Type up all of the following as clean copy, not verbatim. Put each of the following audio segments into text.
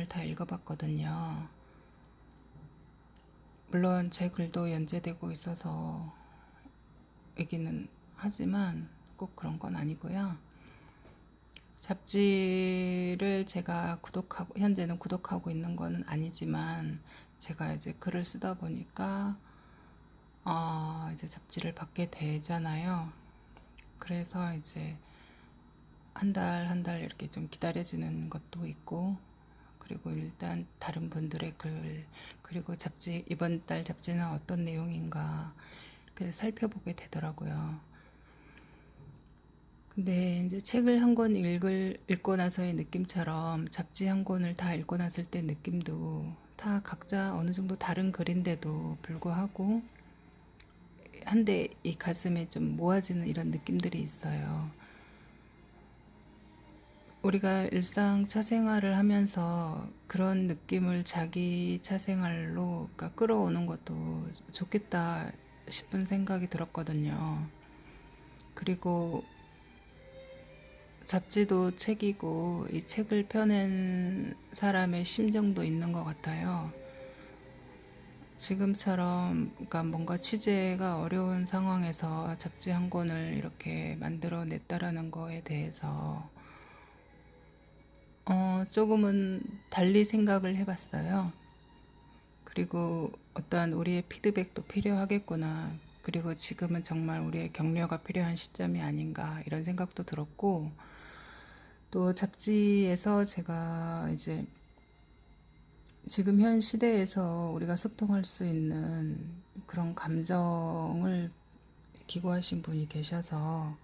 다 읽어봤거든요. 물론 제 글도 연재되고 있어서 얘기는 하지만 꼭 그런 건 아니고요. 잡지를 제가 현재는 구독하고 있는 건 아니지만, 제가 이제 글을 쓰다 보니까 이제 잡지를 받게 되잖아요. 그래서 이제 한 달 이렇게 좀 기다려지는 것도 있고, 그리고 일단 다른 분들의 글, 그리고 이번 달 잡지는 어떤 내용인가 이렇게 살펴보게 되더라고요. 근데 이제 책을 한 권 읽고 나서의 느낌처럼 잡지 한 권을 다 읽고 났을 때 느낌도 다 각자 어느 정도 다른 글인데도 불구하고 한데 이 가슴에 좀 모아지는 이런 느낌들이 있어요. 우리가 일상 차생활을 하면서 그런 느낌을 자기 차생활로 그러니까 끌어오는 것도 좋겠다 싶은 생각이 들었거든요. 그리고 잡지도 책이고 이 책을 펴낸 사람의 심정도 있는 것 같아요. 지금처럼 그러니까 뭔가 취재가 어려운 상황에서 잡지 한 권을 이렇게 만들어냈다라는 거에 대해서 조금은 달리 생각을 해봤어요. 그리고 어떠한 우리의 피드백도 필요하겠구나. 그리고 지금은 정말 우리의 격려가 필요한 시점이 아닌가 이런 생각도 들었고, 또 잡지에서 제가 이제 지금 현 시대에서 우리가 소통할 수 있는 그런 감정을 기고하신 분이 계셔서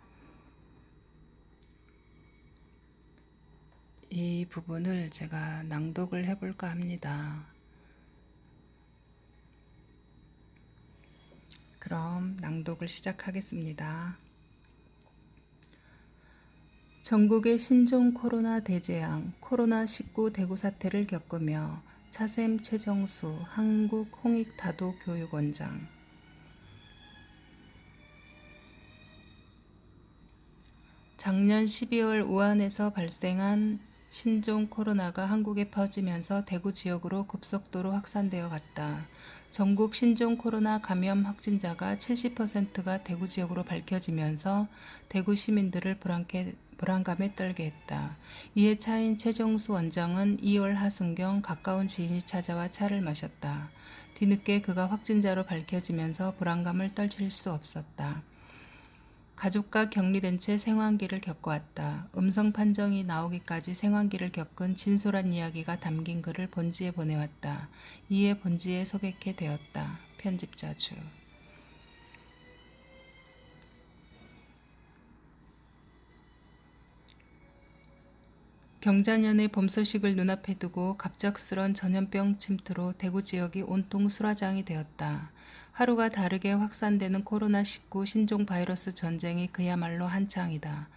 이 부분을 제가 낭독을 해볼까 합니다. 그럼 낭독을 시작하겠습니다. 전국의 신종 코로나 대재앙, 코로나19 대구 사태를 겪으며 차샘 최정수 한국홍익다도교육원장. 작년 12월 우한에서 발생한 신종 코로나가 한국에 퍼지면서 대구 지역으로 급속도로 확산되어 갔다. 전국 신종 코로나 감염 확진자가 70%가 대구 지역으로 밝혀지면서 대구 시민들을 불안감에 떨게 했다. 이에 차인 최정수 원장은 2월 하순경 가까운 지인이 찾아와 차를 마셨다. 뒤늦게 그가 확진자로 밝혀지면서 불안감을 떨칠 수 없었다. 가족과 격리된 채 생환기를 겪어왔다. 음성 판정이 나오기까지 생환기를 겪은 진솔한 이야기가 담긴 글을 본지에 보내왔다. 이에 본지에 소개케 되었다. 편집자 주. 경자년의 봄 소식을 눈앞에 두고 갑작스런 전염병 침투로 대구 지역이 온통 수라장이 되었다. 하루가 다르게 확산되는 코로나19 신종 바이러스 전쟁이 그야말로 한창이다.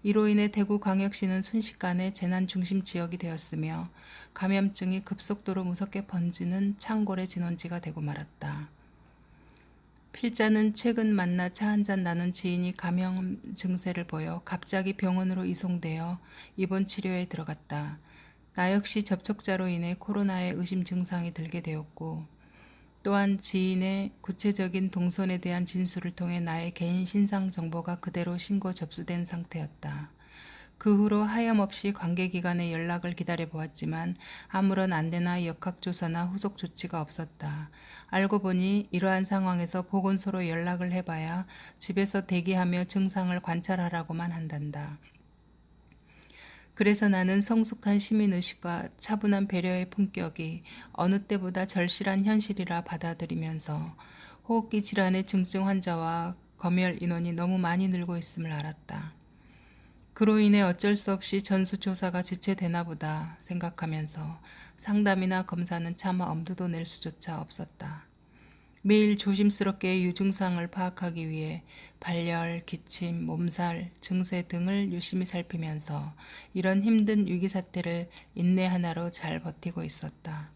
이로 인해 대구광역시는 순식간에 재난 중심 지역이 되었으며 감염증이 급속도로 무섭게 번지는 창궐의 진원지가 되고 말았다. 필자는 최근 만나 차 한잔 나눈 지인이 감염 증세를 보여 갑자기 병원으로 이송되어 입원 치료에 들어갔다. 나 역시 접촉자로 인해 코로나에 의심 증상이 들게 되었고, 또한 지인의 구체적인 동선에 대한 진술을 통해 나의 개인 신상 정보가 그대로 신고 접수된 상태였다. 그 후로 하염없이 관계기관의 연락을 기다려보았지만 아무런 안내나 역학조사나 후속 조치가 없었다. 알고 보니 이러한 상황에서 보건소로 연락을 해봐야 집에서 대기하며 증상을 관찰하라고만 한단다. 그래서 나는 성숙한 시민의식과 차분한 배려의 품격이 어느 때보다 절실한 현실이라 받아들이면서 호흡기 질환의 중증 환자와 검열 인원이 너무 많이 늘고 있음을 알았다. 그로 인해 어쩔 수 없이 전수조사가 지체되나 보다 생각하면서 상담이나 검사는 차마 엄두도 낼 수조차 없었다. 매일 조심스럽게 유증상을 파악하기 위해 발열, 기침, 몸살, 증세 등을 유심히 살피면서 이런 힘든 위기 사태를 인내 하나로 잘 버티고 있었다.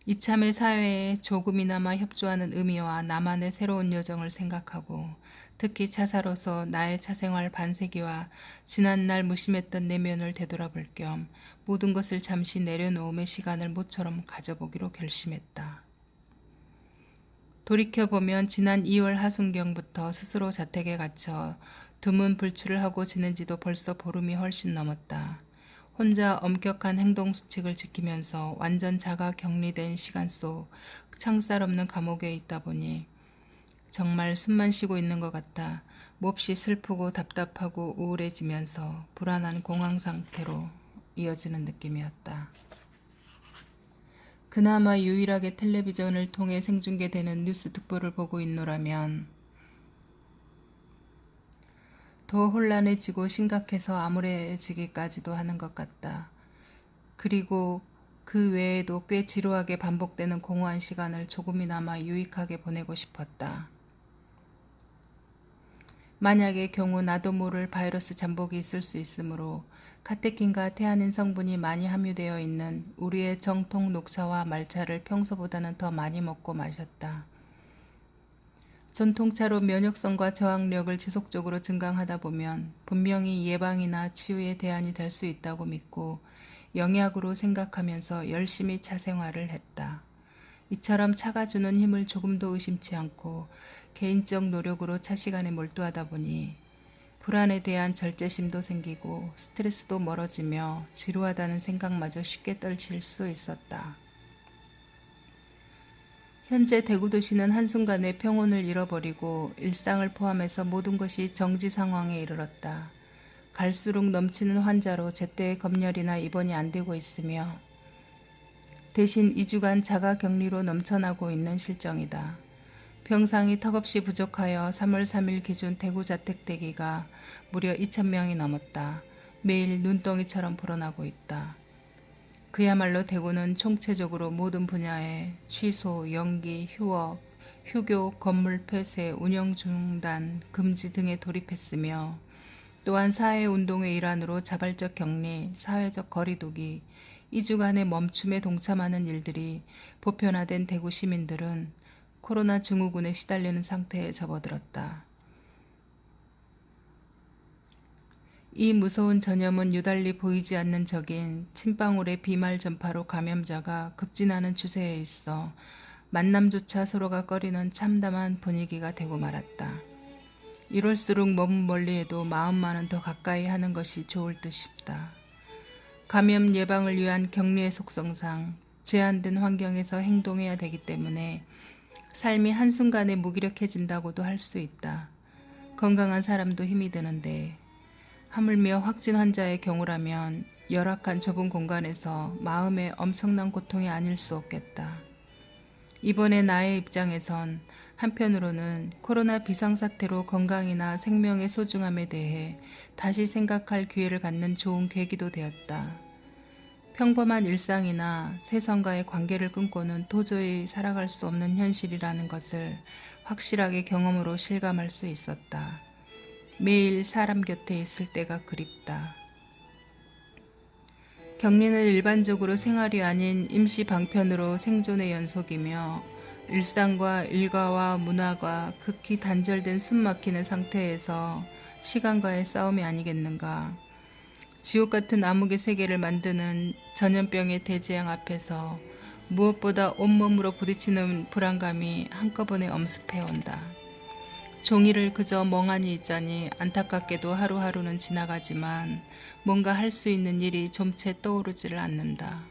이참에 사회에 조금이나마 협조하는 의미와 나만의 새로운 여정을 생각하고 특히 차사로서 나의 차생활 반세기와 지난날 무심했던 내면을 되돌아볼 겸 모든 것을 잠시 내려놓음의 시간을 모처럼 가져보기로 결심했다. 돌이켜보면 지난 2월 하순경부터 스스로 자택에 갇혀 두문불출을 하고 지낸 지도 벌써 보름이 훨씬 넘었다. 혼자 엄격한 행동 수칙을 지키면서 완전 자가 격리된 시간 속 창살 없는 감옥에 있다 보니 정말 숨만 쉬고 있는 것 같아 몹시 슬프고 답답하고 우울해지면서 불안한 공황 상태로 이어지는 느낌이었다. 그나마 유일하게 텔레비전을 통해 생중계되는 뉴스 특보를 보고 있노라면 더 혼란해지고 심각해서 암울해지기까지도 하는 것 같다. 그리고 그 외에도 꽤 지루하게 반복되는 공허한 시간을 조금이나마 유익하게 보내고 싶었다. 만약의 경우 나도 모를 바이러스 잠복이 있을 수 있으므로 카테킨과 태아닌 성분이 많이 함유되어 있는 우리의 정통 녹차와 말차를 평소보다는 더 많이 먹고 마셨다. 전통차로 면역성과 저항력을 지속적으로 증강하다 보면 분명히 예방이나 치유의 대안이 될 수 있다고 믿고 영약으로 생각하면서 열심히 차 생활을 했다. 이처럼 차가 주는 힘을 조금도 의심치 않고 개인적 노력으로 차 시간에 몰두하다 보니 불안에 대한 절제심도 생기고 스트레스도 멀어지며 지루하다는 생각마저 쉽게 떨칠 수 있었다. 현재 대구도시는 한순간에 평온을 잃어버리고 일상을 포함해서 모든 것이 정지 상황에 이르렀다. 갈수록 넘치는 환자로 제때 검열이나 입원이 안 되고 있으며 대신 2주간 자가격리로 넘쳐나고 있는 실정이다. 병상이 턱없이 부족하여 3월 3일 기준 대구 자택 대기가 무려 2,000명이 넘었다. 매일 눈덩이처럼 불어나고 있다. 그야말로 대구는 총체적으로 모든 분야에 취소, 연기, 휴업, 휴교, 건물 폐쇄, 운영 중단, 금지 등에 돌입했으며 또한 사회운동의 일환으로 자발적 격리, 사회적 거리두기, 2주간의 멈춤에 동참하는 일들이 보편화된 대구 시민들은 코로나 증후군에 시달리는 상태에 접어들었다. 이 무서운 전염은 유달리 보이지 않는 적인 침방울의 비말 전파로 감염자가 급진하는 추세에 있어 만남조차 서로가 꺼리는 참담한 분위기가 되고 말았다. 이럴수록 몸은 멀리해도 마음만은 더 가까이 하는 것이 좋을 듯 싶다. 감염 예방을 위한 격리의 속성상 제한된 환경에서 행동해야 되기 때문에 삶이 한순간에 무기력해진다고도 할 수 있다. 건강한 사람도 힘이 드는데 하물며 확진 환자의 경우라면 열악한 좁은 공간에서 마음에 엄청난 고통이 아닐 수 없겠다. 이번에 나의 입장에선 한편으로는 코로나 비상사태로 건강이나 생명의 소중함에 대해 다시 생각할 기회를 갖는 좋은 계기도 되었다. 평범한 일상이나 세상과의 관계를 끊고는 도저히 살아갈 수 없는 현실이라는 것을 확실하게 경험으로 실감할 수 있었다. 매일 사람 곁에 있을 때가 그립다. 격리는 일반적으로 생활이 아닌 임시 방편으로 생존의 연속이며 일상과 일과와 문화가 극히 단절된 숨막히는 상태에서 시간과의 싸움이 아니겠는가. 지옥 같은 암흑의 세계를 만드는 전염병의 대재앙 앞에서 무엇보다 온몸으로 부딪히는 불안감이 한꺼번에 엄습해온다. 종이를 그저 멍하니 있자니 안타깝게도 하루하루는 지나가지만 뭔가 할 수 있는 일이 좀채 떠오르지를 않는다.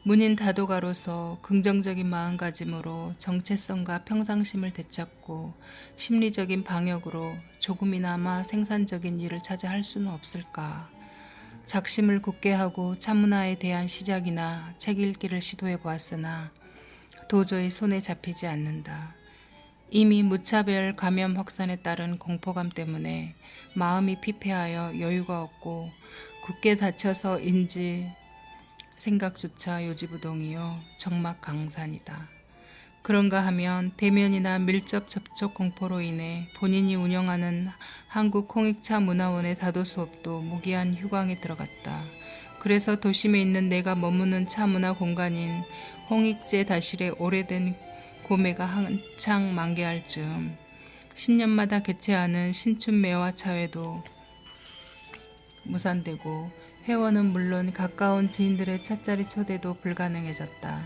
문인 다도가로서 긍정적인 마음가짐으로 정체성과 평상심을 되찾고 심리적인 방역으로 조금이나마 생산적인 일을 찾아 할 수는 없을까. 작심을 굳게 하고 차문화에 대한 시작이나 책 읽기를 시도해 보았으나 도저히 손에 잡히지 않는다. 이미 무차별 감염 확산에 따른 공포감 때문에 마음이 피폐하여 여유가 없고 굳게 닫혀서인지 생각조차 요지부동이요 적막강산이다. 그런가 하면 대면이나 밀접 접촉 공포로 인해 본인이 운영하는 한국 홍익차 문화원의 다도 수업도 무기한 휴강에 들어갔다. 그래서 도심에 있는 내가 머무는 차 문화 공간인 홍익제 다실의 오래된 고매가 한창 만개할 즈음 신년마다 개최하는 신춘매화차회도 무산되고 회원은 물론 가까운 지인들의 찻자리 초대도 불가능해졌다.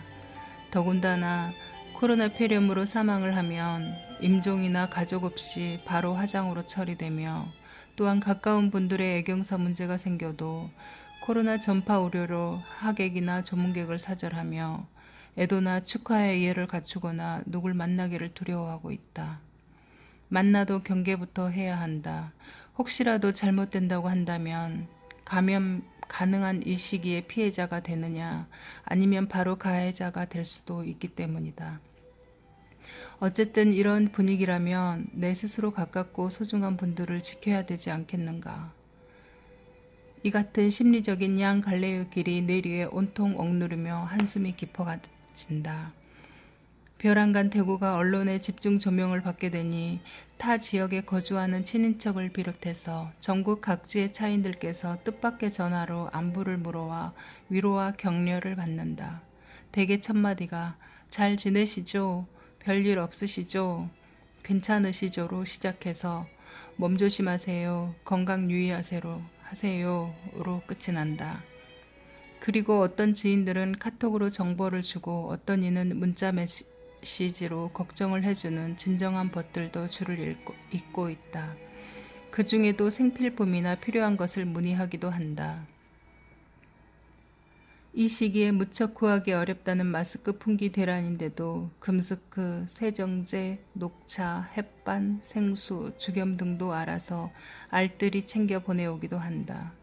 더군다나 코로나 폐렴으로 사망을 하면 임종이나 가족 없이 바로 화장으로 처리되며, 또한 가까운 분들의 애경사 문제가 생겨도 코로나 전파 우려로 하객이나 조문객을 사절하며 애도나 축하의 예를 갖추거나 누굴 만나기를 두려워하고 있다. 만나도 경계부터 해야 한다. 혹시라도 잘못된다고 한다면 감염 가능한 이 시기에 피해자가 되느냐, 아니면 바로 가해자가 될 수도 있기 때문이다. 어쨌든 이런 분위기라면 내 스스로 가깝고 소중한 분들을 지켜야 되지 않겠는가. 이 같은 심리적인 양갈래의 길이 뇌리에 온통 억누르며 한숨이 깊어진다. 벼랑간 대구가 언론의 집중 조명을 받게 되니 타 지역에 거주하는 친인척을 비롯해서 전국 각지의 차인들께서 뜻밖의 전화로 안부를 물어와 위로와 격려를 받는다. 대개 첫마디가 잘 지내시죠? 별일 없으시죠? 괜찮으시죠로 시작해서 몸조심하세요. 건강 유의하세요로 끝이 난다. 그리고 어떤 지인들은 카톡으로 정보를 주고 어떤 이는 문자 메시지로 걱정을 해주는 진정한 벗들도 줄을 잇고 있다. 그 중에도 생필품이나 필요한 것을 문의하기도 한다. 이 시기에 무척 구하기 어렵다는 마스크 품귀 대란인데도 금스크, 세정제, 녹차, 햇반, 생수, 죽염 등도 알아서 알뜰히 챙겨 보내오기도 한다.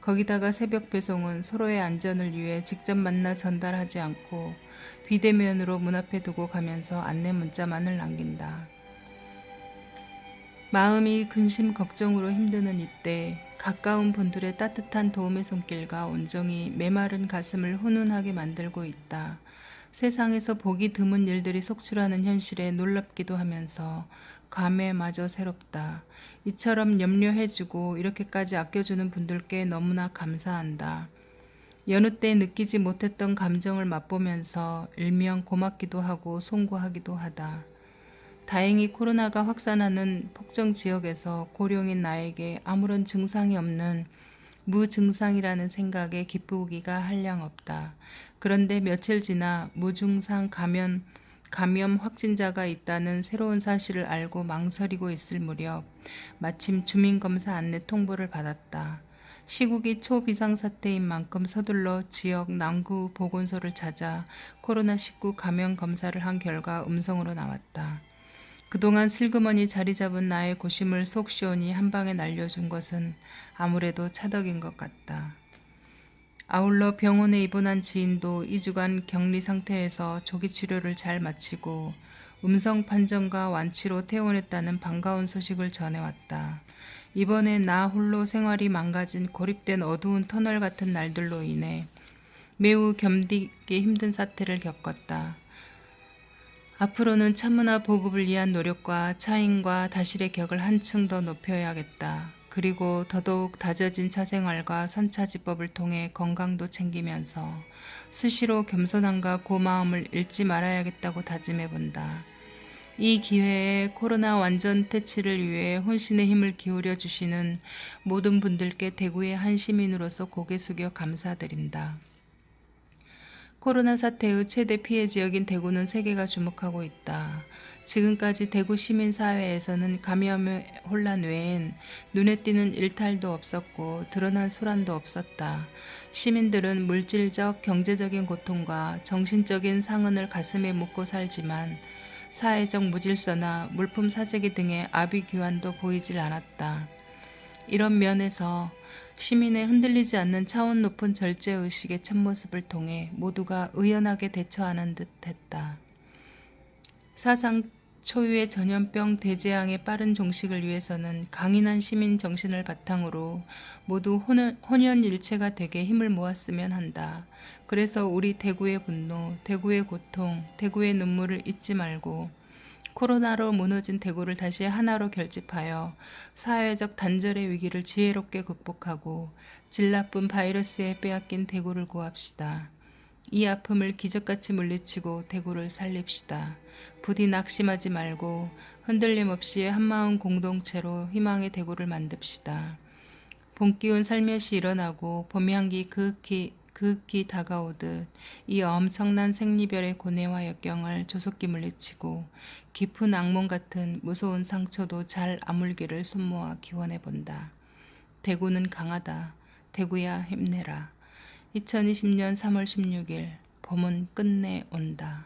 거기다가 새벽 배송은 서로의 안전을 위해 직접 만나 전달하지 않고 비대면으로 문 앞에 두고 가면서 안내 문자만을 남긴다. 마음이 근심 걱정으로 힘드는 이때 가까운 분들의 따뜻한 도움의 손길과 온정이 메마른 가슴을 훈훈하게 만들고 있다. 세상에서 보기 드문 일들이 속출하는 현실에 놀랍기도 하면서 감회마저 새롭다. 이처럼 염려해주고 이렇게까지 아껴주는 분들께 너무나 감사한다. 여느 때 느끼지 못했던 감정을 맛보면서 일명 고맙기도 하고 송구하기도 하다. 다행히 코로나가 확산하는 폭정 지역에서 고령인 나에게 아무런 증상이 없는 무증상이라는 생각에 기쁘기가 한량없다. 그런데 며칠 지나 무증상 감염 확진자가 있다는 새로운 사실을 알고 망설이고 있을 무렵 마침 주민검사 안내 통보를 받았다. 시국이 초비상사태인 만큼 서둘러 지역 남구 보건소를 찾아 코로나19 감염 검사를 한 결과 음성으로 나왔다. 그동안 슬그머니 자리 잡은 나의 고심을 속 시원히 한 방에 날려준 것은 아무래도 차덕인 것 같다. 아울러 병원에 입원한 지인도 2주간 격리 상태에서 조기 치료를 잘 마치고 음성 판정과 완치로 퇴원했다는 반가운 소식을 전해왔다. 이번에 나 홀로 생활이 망가진 고립된 어두운 터널 같은 날들로 인해 매우 견디기 힘든 사태를 겪었다. 앞으로는 차문화 보급을 위한 노력과 차인과 다실의 격을 한층 더 높여야겠다. 그리고 더더욱 다져진 차생활과 선차지법을 통해 건강도 챙기면서 수시로 겸손함과 고마움을 잃지 말아야겠다고 다짐해본다. 이 기회에 코로나 완전 퇴치를 위해 혼신의 힘을 기울여 주시는 모든 분들께 대구의 한 시민으로서 고개 숙여 감사드린다. 코로나 사태의 최대 피해 지역인 대구는 세계가 주목하고 있다. 지금까지 대구 시민사회에서는 감염의 혼란 외엔 눈에 띄는 일탈도 없었고 드러난 소란도 없었다. 시민들은 물질적, 경제적인 고통과 정신적인 상흔을 가슴에 묻고 살지만 사회적 무질서나 물품 사재기 등의 아비규환도 보이질 않았다. 이런 면에서 시민의 흔들리지 않는 차원 높은 절제의식의 참모습을 통해 모두가 의연하게 대처하는 듯 했다. 사상 초유의 전염병 대재앙의 빠른 종식을 위해서는 강인한 시민 정신을 바탕으로 모두 혼연일체가 되게 힘을 모았으면 한다. 그래서 우리 대구의 분노, 대구의 고통, 대구의 눈물을 잊지 말고 코로나로 무너진 대구를 다시 하나로 결집하여 사회적 단절의 위기를 지혜롭게 극복하고 질 나쁜 바이러스에 빼앗긴 대구를 구합시다. 이 아픔을 기적같이 물리치고 대구를 살립시다. 부디 낙심하지 말고 흔들림 없이 한마음 공동체로 희망의 대구를 만듭시다. 봄기운 살며시 일어나고 봄 향기 그윽히 다가오듯 이 엄청난 생리별의 고뇌와 역경을 조속히 물리치고 깊은 악몽 같은 무서운 상처도 잘 아물기를 손모아 기원해본다. 대구는 강하다. 대구야 힘내라. 2020년 3월 16일 봄은 끝내 온다.